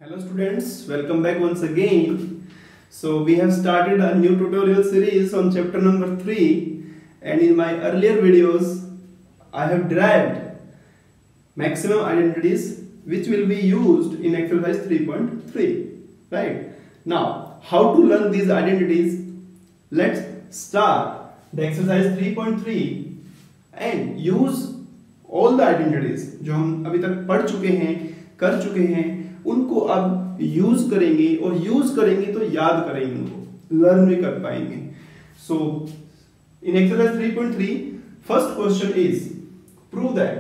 Hello students, welcome back once again. So we have started a new tutorial series on chapter number 3, and in my earlier videos I have derived maximum identities which will be used in exercise 3.3. Right? Now, how to learn these identities? Let's start the exercise 3.3 and use all the identities जो हम अभी तक पढ़ चुके हैं, कर चुके हैं, उनको अब यूज करेंगे और यूज करेंगे तो याद करेंगे, उनको लर्न भी कर पाएंगे. So in exercise 3.3 first question is prove that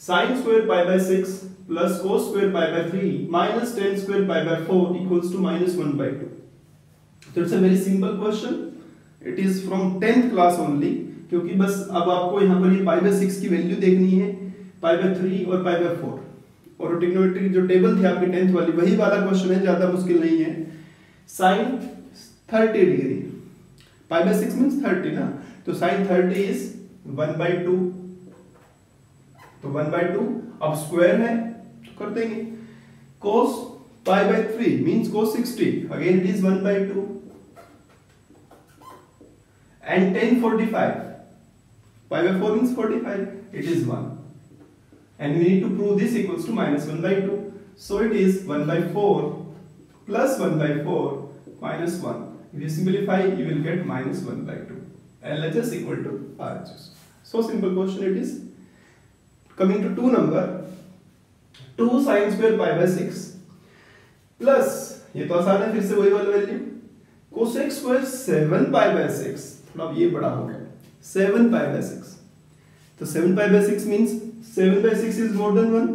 sin square pi by 6 plus cos square pi by 3 minus tan square pi by 4 equals to minus 1 by 2. So it's a very simple question. It is from 10th class only, क्योंकि बस अब आपको यहाँ पर ये pi by 6 की value देखनी है, pi by 3 और pi by 4. और ट्रिग्नोमेट्री जो टेबल थी आपकी 10th वाली, वही वाला क्वेश्चन है, ज्यादा मुश्किल नहीं है. sin 30 degree, pi by 6 means 30 ना, तो sin 30 इज 1 by 2. तो 1 by 2 अब स्क्वायर है तो कर देंगे. cos pi by 3 means cos 60, again it is 1 by 2. and tan 45, pi by 4 means 45, it is 1. And we need to prove this equals to minus 1 by 2. So it is 1 by 4 plus 1 by 4 minus 1. If you simplify, you will get minus 1 by 2. LHS equal to RHS. So simple question it is. Coming to 2 number, 2 sin square pi by 6 plus, ये तो आसान है, फिर से वही वाला value, cosec square 7 pi by 6. थोड़ा ये बड़ा हो गया, 7 pi by 6. तो 7 pi by 6 means 7 by 6 is more than 1.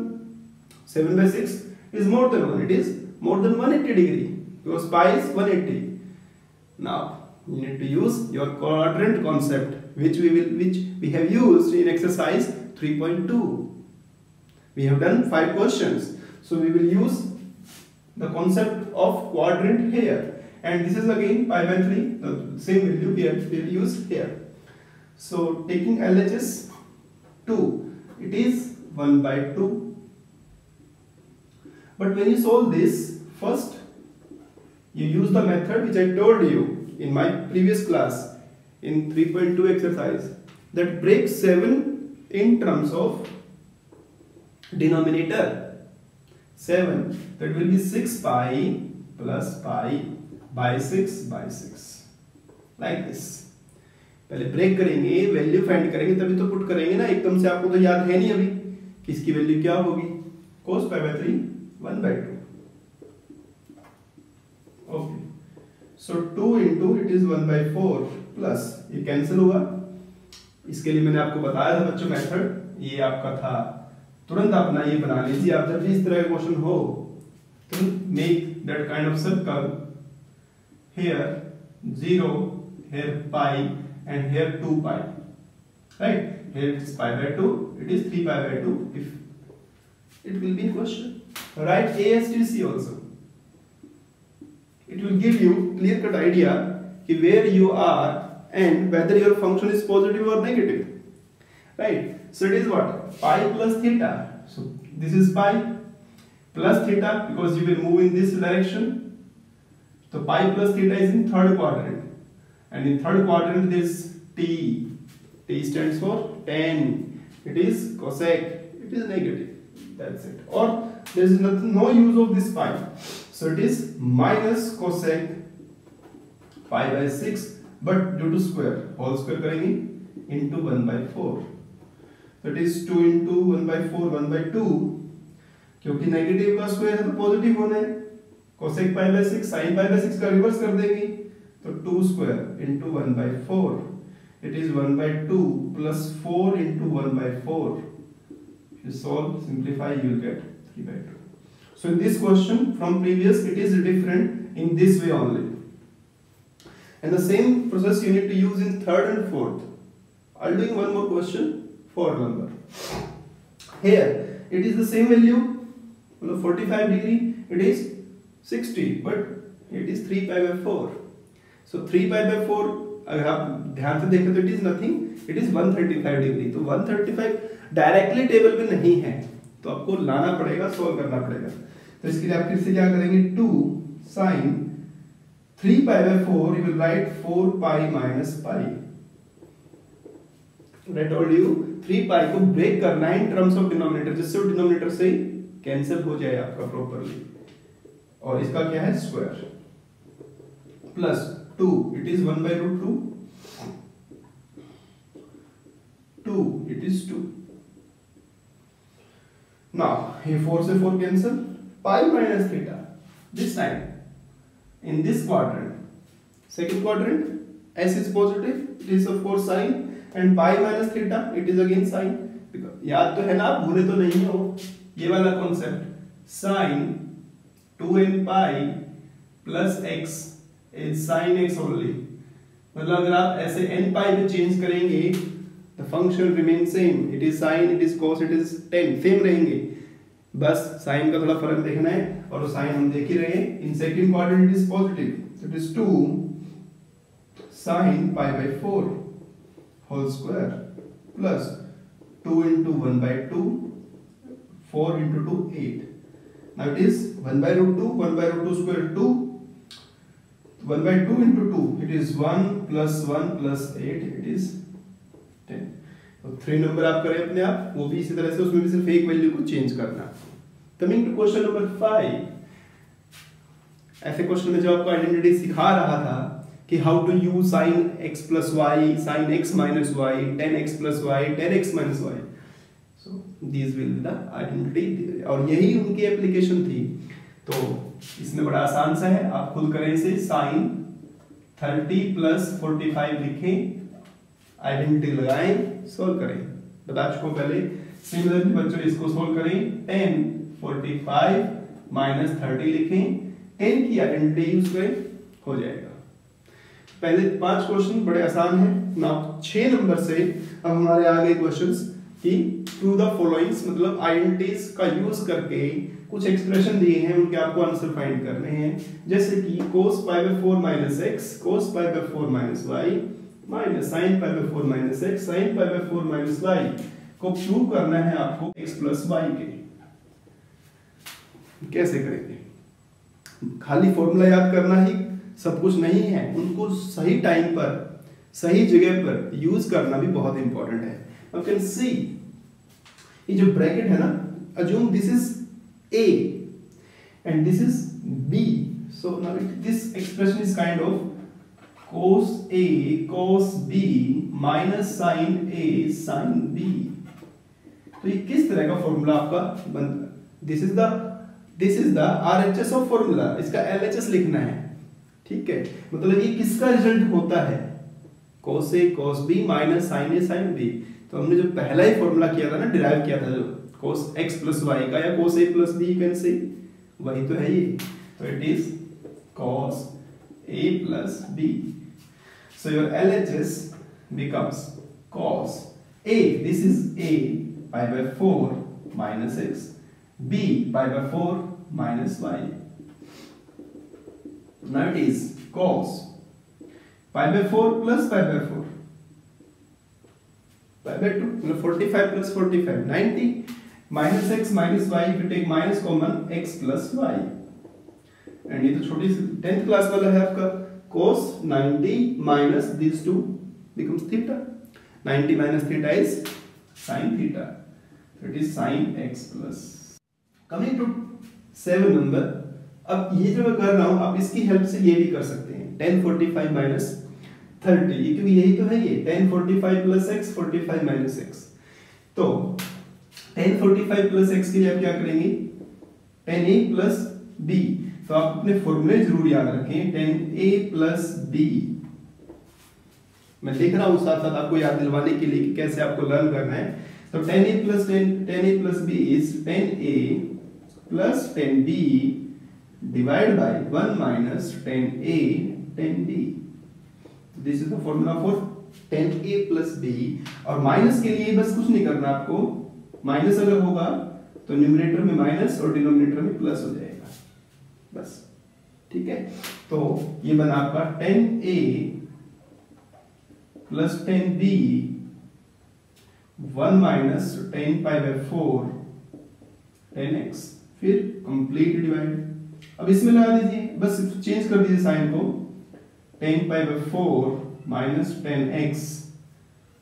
7 by 6 is more than 1. It is more than 180 degree because pi is 180. Now you need to use your quadrant concept, which we have used in exercise 3.2. We have done 5 questions, so we will use the concept of quadrant here. And this is again pi by 3. The same value we will use here. So taking LHS 2. It is 1 by 2. But when you solve this, first you use the method which I told you in my previous class in 3.2 exercise, that break 7 in terms of denominator. 7, that will be 6 pi plus pi by 6 by 6, like this. पहले break करेंगे, value find करेंगे, तभी तो put करेंगे ना. एकदम से आपको तो याद है नहीं अभी कि इसकी वैल्यू क्या होगी. cos pi by 3 1 by 2. Okay, so 2 into it is 1 by 4 plus ये कैंसिल हुआ. इसके लिए मैंने आपको बताया था बच्चों मेथड, ये आपका था. तुरंत अपना ये बना लीजिए. आप जब भी इस तरह का क्वेश्चन हो तो make that kind of circle. Here 0, here pi, and here 2 pi, right? Here it is pi by 2, it is 3 pi by 2. If it will be in question, write ASTC also. It will give you clear cut idea कि where you are and whether your function is positive or negative, right? So it is what, pi plus theta. So this is pi plus theta because you will move in this direction. So pi plus theta is in third quadrant. And in third quadrant there is t. T stands for tan. It is cosec. It is negative. That's it. Or there is no use of this pi. So it is minus cosec pi by 6. But due to square, whole square करेंगे into 1 by 4. That is 2 into 1 by 4, 1 by 2. क्योंकि negative का square है तो positive होना है. cosec pi by 6, sin pi by 6 का reverse कर देंगे. तो 2 square into 1 by 4. It is 1 by 2 plus 4 into 1 by 4. If you solve, simplify, you will get 3 by 2. So in this question from previous, it is different in this way only. And the same process you need to use in third and fourth. I'll doing one more question, 4 number. Here, it is the same value, 45 degree, it is 60, but it is 3 pi by 4. So 3 pi by 4, अगर आप ध्यान से देखें तो it is nothing, it is 135 degree. तो 135 directly table में नहीं है, तो आपको लाना पड़ेगा, सॉल्व करना पड़ेगा. तो इसके लिए आप फिर से क्या करेंगे, 2 sin 3 pi by 4 you will write 4 pi minus pi. I told you 3 pi को ब्रेक करना है इन टर्म्स ऑफ डिनोमिनेटर, जिससे वो डिनोमिनेटर से कैंसिल हो जाए आपका प्रॉपर्ली, और इसका क्या है square, plus 2 it is 1 by root 2 it is 2. Now here 4 से 4 cancel, pi minus theta this time in this quadrant, second quadrant s is positive, it is of course sin, and pi minus theta it is again sin. याद तो है ना, आप भूले तो नहीं हो ये वाला concept, sin 2n pi plus x is sin x only, मतलब अगर आप ऐसे n pi पे चेंज करेंगे the function remains same, it is sin, it is cos, it is tan, same रहेंगे, बस साइन का थोड़ा फर्क देखना है, और वो साइन हम देख ही रहे हैं। In second quadrant it is positive, so it is 2 sin pi by 4 whole square plus 2 into 1 by 2, 4 into 2 8. Now it is 1 by root 2, 1 by root 2 square 2, 1 by 2 into 2 it is 1 plus 1 plus 8 it is 10. तो 3 number आप करें अपने आप, वो भी इसी तरह से, उसमें भी सिर्फ एक वैल्यू को चेंज करना। कमिंग टू क्वेश्चन नंबर 5, ऐसे क्वेश्चन में जो आपको आइडेंटिटी सिखा रहा था कि how to use sin x plus y, sin x minus y, tan x plus y, tan x minus y, so these will be the identity, और यही उनकी एप्लीकेशन थी। तो इसमें बड़ा आसान सा है, आप खुद करें इसे, sin 30 plus 45 लिखें, आइडेंटिटी लगाएं, सोल्व करें, बता चुका पहले। सिमिलरली बच्चों इसको सोल्व करें, 10 45 minus 30 लिखें, 10 की आइडेंटिटी यूज करें, हो जाएगा। पहले 5 क्वेश्चन बड़े आसान हैं ना। 6 नंबर से अब हमारे आ गए क्वेश्चंस कि थ्रू द फॉलोइंग्स, मतलब आइडेंटिटीज का यूज करके कुछ एक्सप्रेशन दिए हैं, उनके आपको आंसर फाइंड करने हैं। जैसे कि cos pi by 4 minus x, cos pi by 4 minus y, minus sin pi by 4 minus x, sin pi by 4 minus y को प्रूव करना है आपको x plus y के। कैसे करेंगे? खाली फॉर्मूला याद करना ही सब कुछ नहीं है, उनको सही टाइम पर सही जगह पर यूज करना भी बहुत इंपॉर्टेंट है। यू कैन सी ये जो ब्रैकेट है ना, assume this is a and this is b, so now this expression is kind of cos a cos b minus sin a sin b। तो ये किस तरह का फॉर्मूला आपका बनता है? This is the RHS of formula, इसका LHS लिखना है, ठीक है। मतलब ये किसका रिजल्ट होता है, cos a cos b minus sin a sin b। तो हमने जो पहला ही फॉर्मूला किया था ना, डिराइव किया था जो cos x plus y का, या cos a plus b can say, वही तो है ये। तो it is cos a plus b, so your LHS becomes cos a, this is a pi by 4 minus x, b pi by 4 minus y, now it is cos pi by 4 plus pi by 4, pi by 2, मतलब 45 plus 45 90, minus x minus y, if you take minus common, x plus y, and ये तो छोटी सी 10th class वाला है आपका, cos 90 minus these two becomes theta, 90 minus theta is sin theta, so it is sin x plus। Coming to 7 number, अब ये जो मैं कर रहा हूँ, आप इसकी हेल्प से ये भी कर सकते हैं, 10 45 minus 30, क्योंकि यही तो है ये 10 45 plus x 45 minus x। तो 10 45 plus x के लिए आप क्या करेंगे, 10a plus b, तो आप अपने फॉर्मूले जरूर याद रखें, 10a plus b। मैं लिख रहा हूं साथ साथ आपको याद दिलवाने के लिए कि कैसे आपको लर्न करना है। तो 10a plus b is 10a plus 10b divided by 1 minus 10a 10b। This is the formula for 10a plus b। और माइनस के लिए बस कुछ नहीं करना आपको, माइनस अगर होगा तो न्यूमरेटर में माइनस और डिनोमिनेटर में प्लस हो जाएगा, बस, ठीक है। तो ये बना आपका 10a plus 10b 1 minus 10 pi by 4 10x फिर कंप्लीट डिवाइड। अब इसमें लगा दीजिए, बस चेंज कर दीजिए साइन को, 10π/4 minus 10x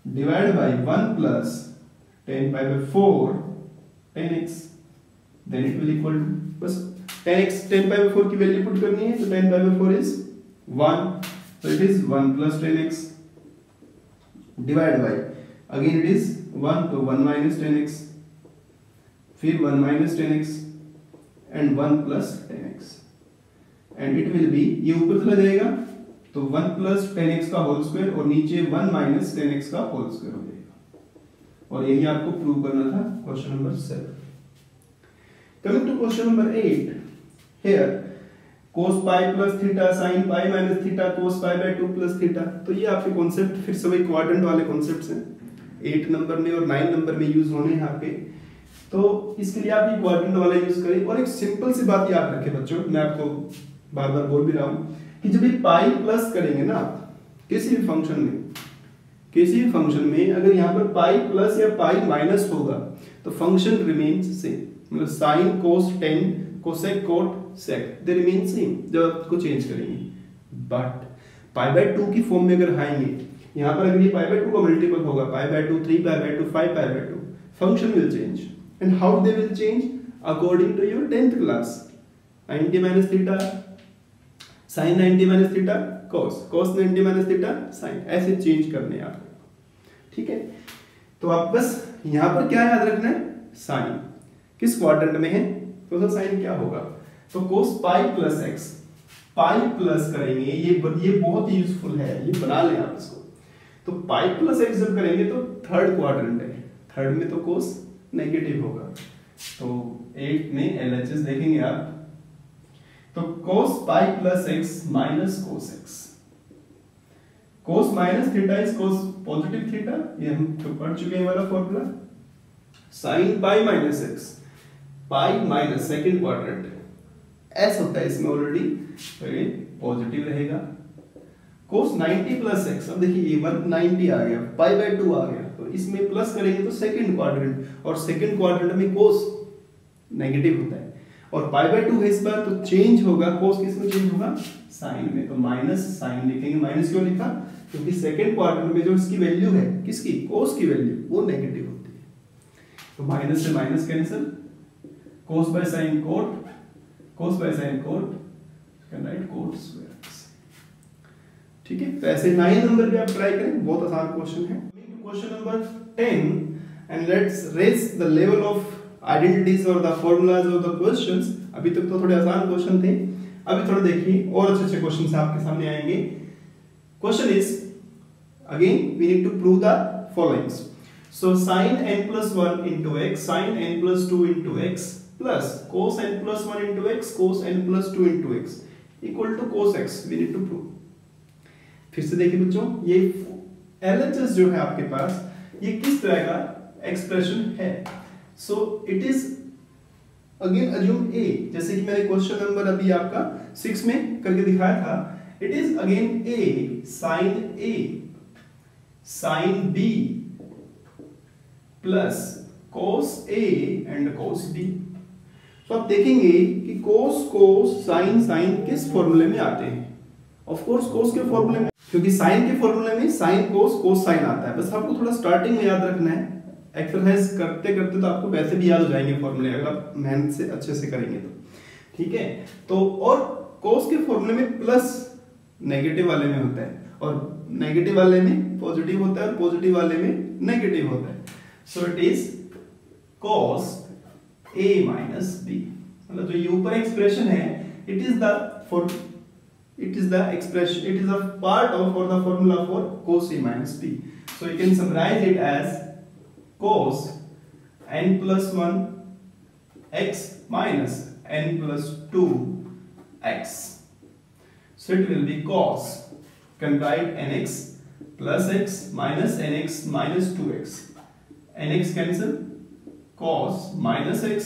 divide by 1 plus 10π/4 10x, then it will equal to, बस 10π/4 की वैल्यू पुट करनी है, तो 10π/4 is 1, so it is 1 plus 10x divided by, again it is 1, तो 1 minus 10x, फिर 1 minus 10x and 1 plus 10x, and it will be, ये ऊपर चला जाएगा तो 1 plus 10x का होल स्क्वायर और नीचे 1 minus 10x का होल स्क्वायर हो जाएगा, और यही आपको प्रूव करना था question number 7। Coming to question number 8, here cos pi plus theta sin pi minus theta cos pi by 2 plus theta, तो ये आपके कॉन्सेप्ट फिर से वही क्वाड्रेंट वाले कॉन्सेप्ट्स हैं, 8 नंबर में और 9 नंबर में यूज होने हैं आपके, तो इसके लिए आप ये क्वाड्रेंट वाला यूज करें। और एक सिंपल सी बात याद रखें बच्चों, मैं आपको बार बार बोल भी रहा हूँ कि जब ये पाई प्लस करेंगे ना आप किसी भी फंक्शन में, अगर यहाँ पर पाई प्लस या पाई माइनस होगा तो फंक्शन रिमेन्स सेम, मतलब sine cos tan cosec cot sec they remain same जब आप इसको चेंज करेंगे। बट π/2 की फॉर्म में अगर आएंगे, यहाँ पर अगर ये π/2 का मल्टीपल होगा, π/2 3π/2 5π/2, function will change, and how they will change according to your 10th class, 90 minus theta sin 90 minus theta cos 90 minus theta sin, ऐसे चेंज करने हैं आपको, ठीक है। तो आप बस यहाँ पर क्या याद रखना है, साइन किस क्वाड्रेंट में है तो उसका साइन क्या होगा, तो cos pi plus x, pi plus करेंगे, ये बहुत ही यूजफुल है, ये बना लें आप इसको। तो पाई प्लस एक्स जब करेंगे तो थर्ड क्वाड्रेंट है, थर्ड में तो cos नेगेटिव होगा, तो 8 में LHS देखेंगे आप, तो cos pi plus x minus cos x, cos minus theta is cos positive theta, ये हम तो पढ़ चुके हैं वाला formula. sin pi minus x, pi minus second quadrant S होता है इसमें ऑलरेडी, तो ये पॉजिटिव रहेगा। cos 90 प्लस एक्स, अब देखिए ये 190 आ गया, π/2 आ गया, तो इसमें प्लस करेंगे तो सेकंड क्वाड्रेंट, और सेकंड क्वाड्रेंट में cos नेगेटिव होता है, और π/2 है इस बार, तो चेंज होगा cos किस में चेंज होगा, साइन में, तो माइनस साइन लिखेंगे। माइनस क्यों लिखा, क्योंकि सेकंड क्वाड्रेंट में जो इसकी वैल्यू है, किसकी, cos की वैल्यू, वो नेगेटिव होती है, तो माइनस से minus cancel, cos by sin cot, cos by sin cot, can write cot square x, ठीक है। तो ऐसे 9 नंबर पे आप ट्राई करें, बहुत आसान क्वेश्चन है। Question number 10 and let's raise the level of identities और द फॉर्मूलाज और द क्वेश्चंस। अभी तक तो थोड़े आसान क्वेश्चन थे, अभी थोड़ा देखिए और अच्छे क्वेश्चंस आपके सामने आएंगे। Question is again we need to prove the followings. So sin n plus 1 into x, sin n plus 2 into x plus cos n plus 1 into x, cos n plus 2 into x equal to cos x, we need to prove। फिर से देखिए बच्चों, ये LHS जो है आपके पास, ये किस तरह का एक्सप्रेशन है। So it is again assume A, जैसे कि मैंने क्वेश्चन नंबर अभी आपका 6 में करके दिखाया था, it is again A sin B plus cos A and cos B। तो आप देखेंगे कि cos sin किस फॉर्मूले में आते हैं, ऑफ कोर्स cos के फॉर्मूले में, क्योंकि sin के फॉर्मूले में sin cos sin आता है। बस आपको थोड़ा स्टार्टिंग में याद रखना है, एक्सरसाइज करते करते तो आपको वैसे भी याद हो जाएंगे फॉर्मूले, अगर आप मेहनत से अच्छे से करेंगे तो, ठीक है। तो और cos के फॉर्मूले में प्लस नेगेटिव वाले में होता है, और नेगेटिव वाले में पॉजिटिव होता है, और पॉजिटिव वाले में नेगेटिव होता है। So it is cos A minus B, मतलब जो ये ऊपर एक्सप्रेशन है, it is the expression, it is a part of or the formula for cos A minus B. So you can summarize it as cos n plus 1 x minus n plus 2 x. So it will be cos, can write nx plus x minus nx minus 2x, nx cancel, cos minus x,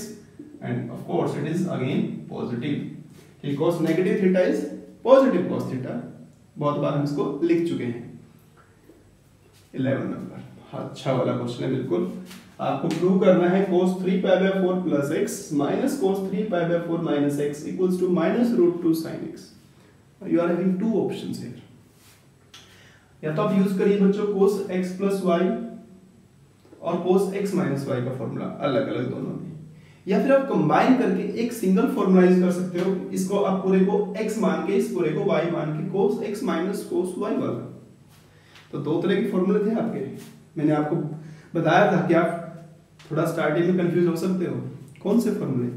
and of course it is again positive, okay, cos negative theta is positive cos theta, बहुत बार हम इसको लिख चुके हैं। 11 number अच्छा वाला question है बिल्कुल। आपको प्रूव करना है cos 3 pi by 4 plus x minus cos 3 pi by 4 minus x equals to minus root 2 sin x। You are having two options here. या तो आप यूज करिए बच्चों cos x प्लस y और cos x माइनस y का formula अलग अलग दोनों में, या फिर आप कंबाइन करके एक सिंगल फॉर्मूला यूज कर सकते हो। इसको आप पूरे को x मान के इस पूरे को y मान के cos x minus cos y वाला। तो दो तरह के फॉर्मूले थे आपके। मैंने आपको बताया था कि आप थोड़ा स्टार्टिंग में कंफ्यूज हो सकते हो। कौन से फॉर्मूले?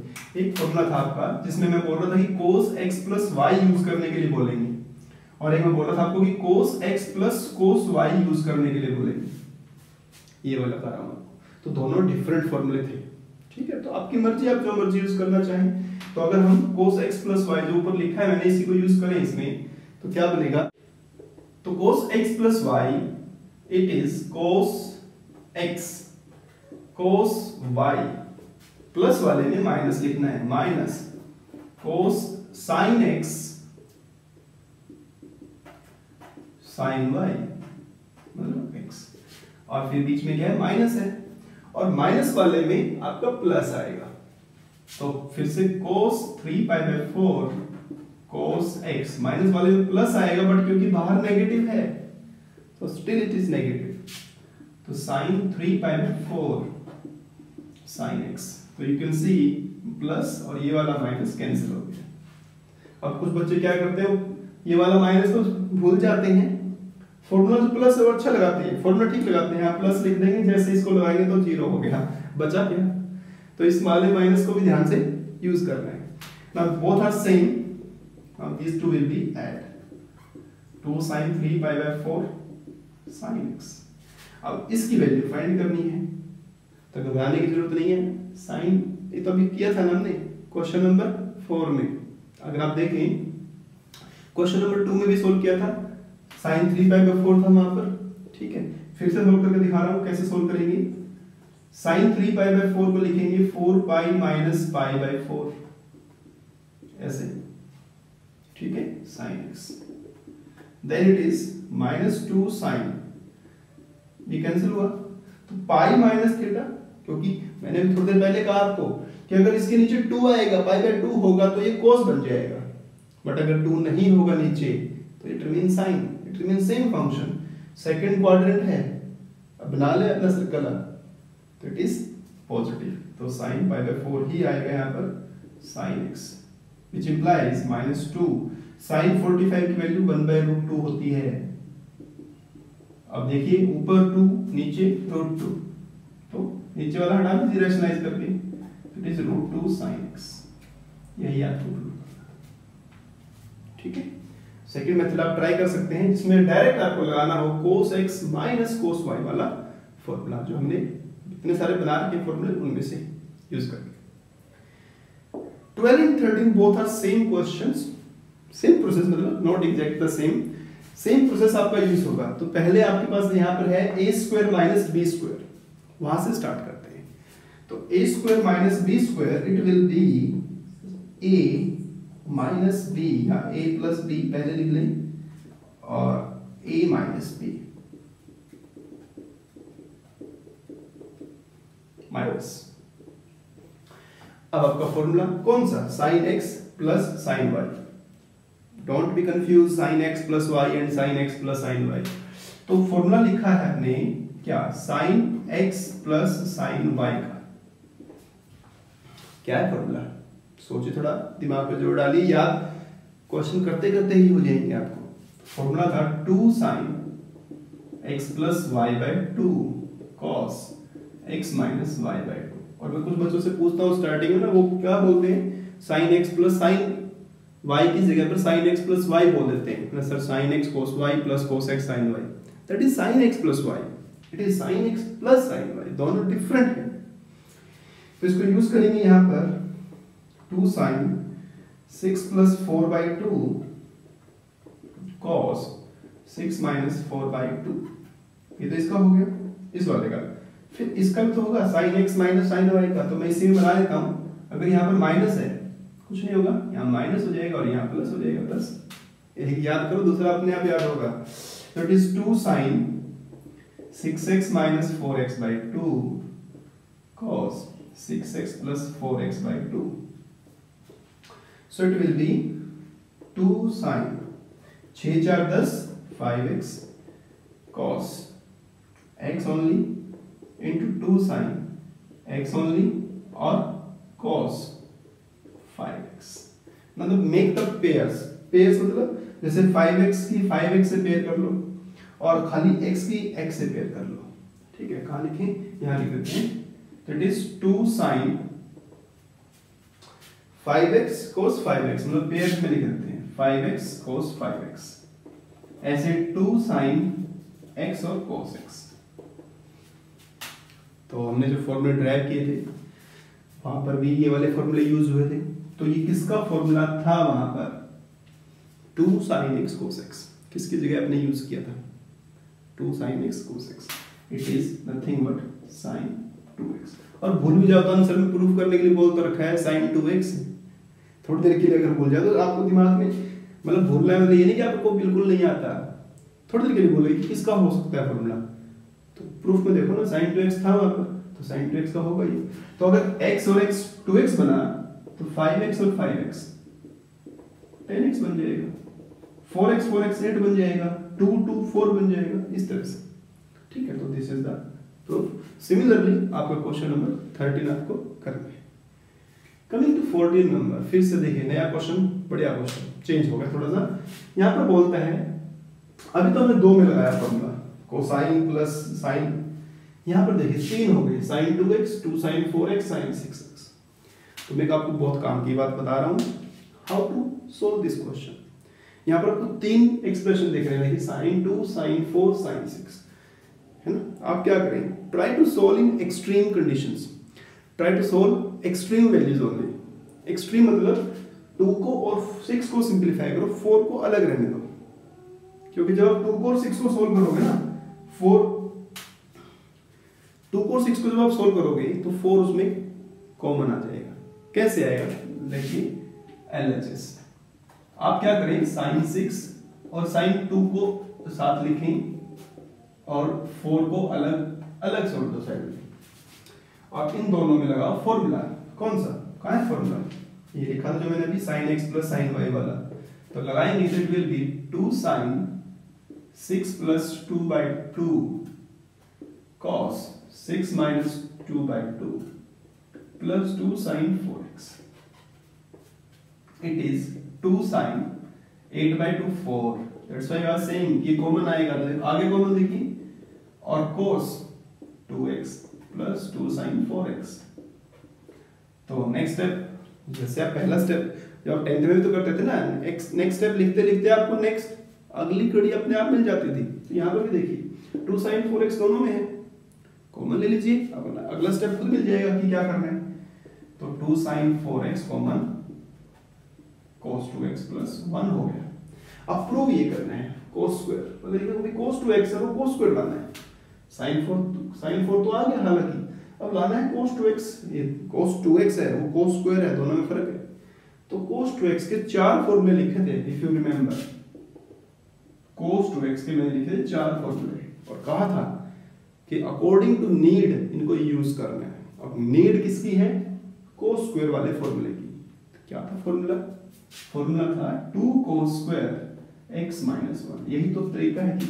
एक फॉर्मूला था आपका जिसमें मैं बोल रहा था कि cos x plus y use करने के लिए बोलेंगे, और एक मैं बोल रहा था आपको कि cos x plus cos y use करने के लिए बोलेंगे। ये वाला बता रहा हूँ। तो दोनों डिफरेंट फॉर्मूले थे, ठीक है। तो आपकी मर्जी, आप जो मर्जी यूज करना चाहें। तो अगर हम cos x प्लस y जो ऊपर लिखा है मैंने इसी को यूज करें इसमें, तो क्या बनेगा? तो cos x plus y it is cos x cos y plus वाले में माइनस लिखना है, minus cos sin x sin y मतलब x, और फिर बीच में क्या है? माइनस है, और माइनस वाले में आपका प्लस आएगा। तो फिर से cos 3 pi by 4 cos x, minus वाले में प्लस आएगा, बट क्योंकि बाहर नेगेटिव है तो स्टिल इट इज नेगेटिव। तो sin 3 pi by 4 sin x, तो यू कैन सी प्लस और ये वाला माइनस कैंसिल हो गया। अब कुछ बच्चे क्या करते हैं, ये वाला माइनस तो भूल जाते हैं, फॉर्मूला जो प्लस है वो अच्छा लगाते हैं, फॉर्मूला ठीक लगाते हैं। आप प्लस लिख देंगे, जैसे इसको लगाएंगे तो जीरो हो गया, बचा क्या? तो इस वाले माइनस को भी ध्यान से यूज करना है। Now both are same, now these two will be add 2 sin 3 pi by 4 sin x। अब इसकी वैल्यू फाइंड करनी है, तो घबराने की जरूरत नहीं है। साइन ये तो अभी किया था ना हमने क्वेश्चन नंबर 4 में। अगर आप देखें क्वेश्चन नंबर 2 में भी सोल्व किया था, sin 3 पाई बाय 4 था वहां पर, ठीक है। फिर से सोल्व करके दिखा रहा हूं कैसे सोल्व करेंगे। sin 3 पाई बाय 4 को लिखेंगे 4 पाई माइनस पाई बाय 4 ऐसे, ठीक है, sin x। Then it is minus 2 sin, ये कैंसिल हुआ, तो पाई माइनस थीटा, क्योंकि मैंने भी थोड़ी देर पहले कहा आपको कि अगर इसके नीचे 2 आएगा, पाई बाय 2 होगा तो ये cos बन जाएगा, बट अगर 2 नहीं होगा नीचे तो it remain sin, it remain same function. Second quadrant है, अब बना ले अपना सर्कल, तो इट इज पॉजिटिव, तो sin पाई बाय 4 ही आएगा यहाँ पर sin x, which implies -2 sin 45 की वैल्यू 1/√2 होती है। अब देखिए ऊपर 2 नीचे √2, तो नीचे वाला हटा दीजिए रैशनलाइज करके, इट इज √2 sin x, यही आपको प्रूव करना, ठीक है। सेकंड मेथड आप ट्राई कर सकते हैं जिसमें डायरेक्ट आपको लगाना हो cos x minus cos y वाला फॉर्मूला, जो हमने इतने सारे बना रखे फॉर्मूले उनमें से यूज करके। 12 and 13 both are same questions, same process, मतलब not exact the same process आपका यूज होगा। तो पहले आपके पास यहाँ पर है a square minus b square, वहां से स्टार्ट करते हैं। तो a square minus b square it will be a minus b, या a प्लस b पहले लिख लें, और a माइनस b माइनस। अब आपका फॉर्मूला कौन सा? sin x plus sin y। Don't be confuse sin x plus y and sin x plus sin y। तो फॉर्मूला लिखा है आपने क्या? sin x plus sin y का क्या है फॉर्मूला? सोचिए, थोड़ा दिमाग पे जोर डालिए, याद क्वेश्चन करते करते ही हो जाएंगे आपको। फॉर्मूला था 2 sin x plus y by 2 cos x minus y by 2। और मैं कुछ बच्चों से पूछता हूँ स्टार्टिंग में ना, वो क्या बोलते हैं, sin x plus sin y की जगह पर sin x प्लस y बोल देते हैं। Sir sin x cos y plus cos x sin y, that is sin x plus y, it is sin x plus sin y, दोनों different है। तो इसको यूज करेंगे यहाँ पर 2 sin 6 plus 4 by 2 cos 6 minus 4 by 2, ये तो इसका हो गया, इस वाले का। फिर इसका भी तो होगा sin x minus sin y का, तो मैं इसी में बना देता हूँ। अगर यहाँ पर माइनस है कुछ नहीं होगा, यहाँ माइनस हो जाएगा और यहाँ प्लस हो जाएगा, प्लस। एक याद करो, दूसरा अपने आप याद होगा। तो it is 2 sin 6x minus 4x by 2 cos 6x plus 4x by 2. So it will be 2 sin 6 4 10 5x cos x only into 2 sin x only or cos 5x. मतलब मेक द पेयर्स, पेयर्स मतलब जैसे 5x की 5x से pair कर लो और खाली x की x से पेयर कर लो, ठीक है। कहाँ लिखें, यहाँ लिख देते हैं। तो it is 2 sin 5x cos 5x, मतलब पेयर में लिख देते हैं 5x cos 5x, ऐसे 2 sin x और cos x। तो हमने जो फॉर्मूले ड्राइव किए थे वहां पर भी ये वाले फॉर्मूले यूज हुए थे। तो ये किसका फॉर्मूला था वहां पर, 2 sin x cos x, किसकी जगह आपने यूज किया था, 2 sin x cos x, it is nothing but sin 2x। और भूल भी जाओ तो आंसर में प्रूफ करने के लिए बोल तो रखा है sin 2x, थोड़ी देर के लिए अगर भूल जाओ तो आपको दिमाग में मतलब भूलना है, मतलब ये नहीं कि आपको बिल्कुल नहीं आता, थोड़ी देर के लिए बोलोगे कि किसका हो सकता है फॉर्मूला, तो प्रूफ में देखो ना sin 2x था वहां पर, तो sin 2x का होगा ये। तो अगर x और x 2x बना तो 5x और 5x 10x बन जाएगा, 4x 8 बन जाएगा, 2 4 बन जाएगा, इस तरह से, ठीक है। तो this is the proof. Similarly आपका क्वेश्चन नंबर 13 आपको करना है। कमिंग टू 14 नंबर, फिर से देखिए नया क्वेश्चन, बढ़िया क्वेश्चन, चेंज हो गया थोड़ा सा। यहाँ पर बोलता है, अभी तो हमने 2 में लगाया फॉर्मूला, कोसाइन प्लस साइन, यहाँ पर देखिए 3 हो गए, sin 2x 2 sin 4x sin 6x। तो मैं आपको बहुत काम की बात बता रहा हूँ, how to solve this question. यहाँ पर आपको 3 एक्सप्रेशन देख रहे हैं, देखिए sin 2 sin 4 sin 6, है ना। आप क्या करें, try to solve in extreme conditions, try to solve extreme values only. Extreme मतलब 2 को और 6 को सिंप्लीफाई करो, 4 को अलग रहने दो, क्योंकि जब आप 2 को और 6 को सोल्व करोगे ना, 2 को और 6 को जब आप सोल्व करोगे तो 4 उसमें कॉमन आ जाएगा। कैसे आएगा, देखिए LHS। आप क्या करें, sin 6 और sin 2 को साथ लिखें और 4 को अलग अलग सोल्व दो साइड में, और इन दोनों में लगाओ फॉर्मूला। कौन सा, कहाँ है फॉर्मूला, ये लिखा था जो मैंने अभी sin x plus sin y वाला। तो लगाएंगे तो it will B 2 sin 6 plus 2 by 2 cos 6 minus 2 by 2 plus 2 sin 4x. It is 2 sin 8 by 2 4. That's why you are saying ये कॉमन आएगा, तो आगे कॉमन देखिए, और cos 2x plus 2 sin 4x। तो नेक्स्ट स्टेप, जैसे आप पहला स्टेप जब आप 10th में भी तो करते थे ना, नेक्स्ट स्टेप लिखते लिखते आपको नेक्स्ट अगली कड़ी अपने आप मिल जाती थी। तो यहाँ पर भी देखिए 2 sin 4x दोनों में है, कॉमन ले लीजिए, अब अगला स्टेप खुद मिल जाएगा कि क्या करना है। तो 2 sin 4x common, cos 2x plus 1 हो गया। अब प्रूव ये करना है, cos स्क्वायर मतलब ये cos 2x है, वो cos स्क्वायर लाना है। sin 4 तो आ गया, हालांकि अब लाना है cos 2x, ये cos 2x है, वो cos स्क्वायर है, दोनों में फर्क है। तो cos 2x के 4 फॉर्मूले लिखे थे, if you remember, cos 2x के मैंने लिखे थे 4 फॉर्मूले, और कहा था कि अकॉर्डिंग टू नीड इनको यूज करना है। अब नीड किसकी है, cos स्क्वायर वाले फॉर्मूले की। तो क्या था फॉर्मूला था 2 cos स्क्वायर x minus 1। यही तो तरीका है कि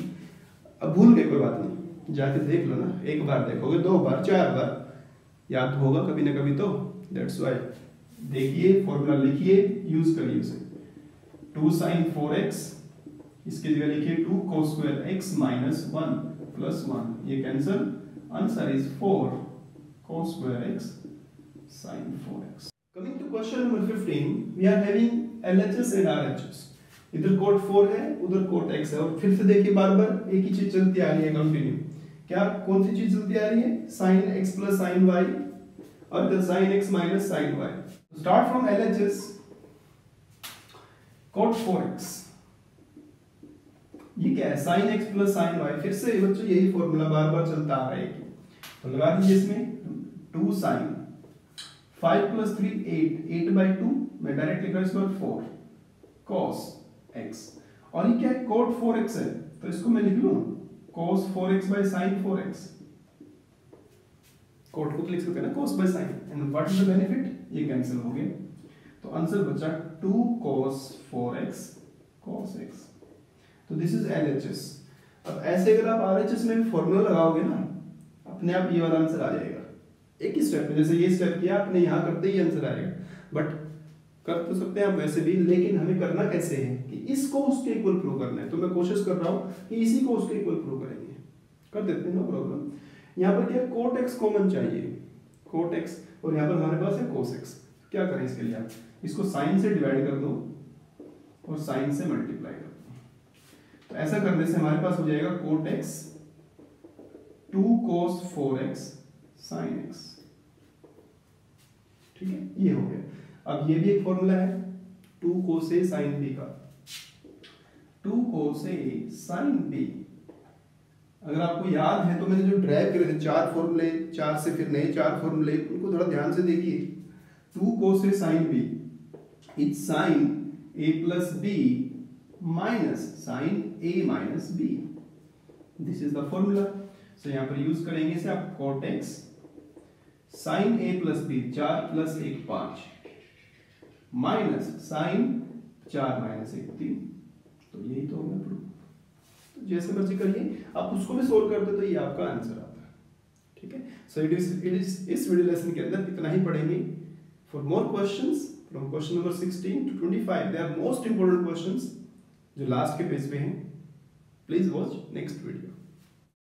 अब भूल गए कोई बात नहीं, जाके देख लो ना, एक बार देखोगे, 2 बार 4 बार याद होगा कभी ना कभी, तो दैट्स व्हाई देखिए फॉर्मूला लिखिए, यूज करिए उसे। 2 sin 4x, इसकी जगह लिखिए 2 cos square x minus 1 plus 1, ये cancel, answer is 4 cos square x sin 4x। Coming to question number 15, we are having LHS and RHS। इधर कोट 4 है, उधर कोट x है, और फिर से देखिए बार बार एक ही चीज चलती आ रही है कंटिन्यू। क्या, कौन सी चीज चलती आ रही है, sin x plus sin y, और इधर sin x minus sin y। Start from LHS, cot 4x, ये क्या है, sin x plus sin y। फिर से बच्चों यही फॉर्मूला बार बार चलता आ रहा है, तो लगा दीजिए इसमें 2 sin 5 plus 3 8 by 2, मैं डायरेक्ट लिख रहा हूं इस पर 4 cos x, और ये क्या है, cot 4x है, तो इसको मैं लिख लूं cos 4x by sin 4x, coat को तो लिख सकते हैं ना cos by sin, and what is the benefit, ये कैंसिल हो गया, तो आंसर बचा 2 cos 4x cos x। तो दिस इज LHS। अब ऐसे अगर आप RHS में भी फॉर्मूला लगाओगे ना, अपने आप ये वाला आंसर आ जाएगा एक ही स्टेप में। जैसे ये स्टेप किया आपने, यहाँ करते ही आंसर आएगा, बट कर तो सकते हैं आप वैसे भी, लेकिन हमें करना कैसे है कि इसको उसके इक्वल प्रूव करना है। तो मैं कोशिश कर रहा हूँ कि इसी को उसके इक्वल प्रूव करेंगे, कर देते हैं, नो प्रॉब्लम। यहाँ पर क्या कोट एक्स कॉमन चाहिए, कोट एक्स, और यहाँ पर हमारे पास है कोस एक्स। क्या करें इसके लिए, आप इसको साइन से डिवाइड कर दो और साइन से मल्टीप्लाई कर दो। तो ऐसा करने से हमारे पास हो जाएगा cot x 2 cos 4x sin x। ठीक है, ये हो गया। अब ये भी एक फॉर्मूला है 2 cos a sin b का, 2 cos a sin b। अगर आपको याद है तो मैंने जो ड्राइव करे थे 4 फॉर्मूले, 4 से फिर नए 4 फॉर्मूले, उनको थोड़ा ध्यान से देखिए। 2 cos a sin b is sin a plus b minus sin a minus b। This is the formula. So यहाँ पर यूज करेंगे इसे आप, cot x sin a plus b 4 plus 1 5 minus sin 4 minus 1 3। तो यही तो होगा प्रूफ। तो जैसे मर्जी करिए, आप उसको भी सोल्व करते तो ये आपका आंसर आता है। ठीक है, सो इट इज इस वीडियो लेसन के अंदर इतना ही पढ़ेंगे। For more questions from question number 16 to 25, they are most important questions जो लास्ट के पेज पे हैं। Please watch next video.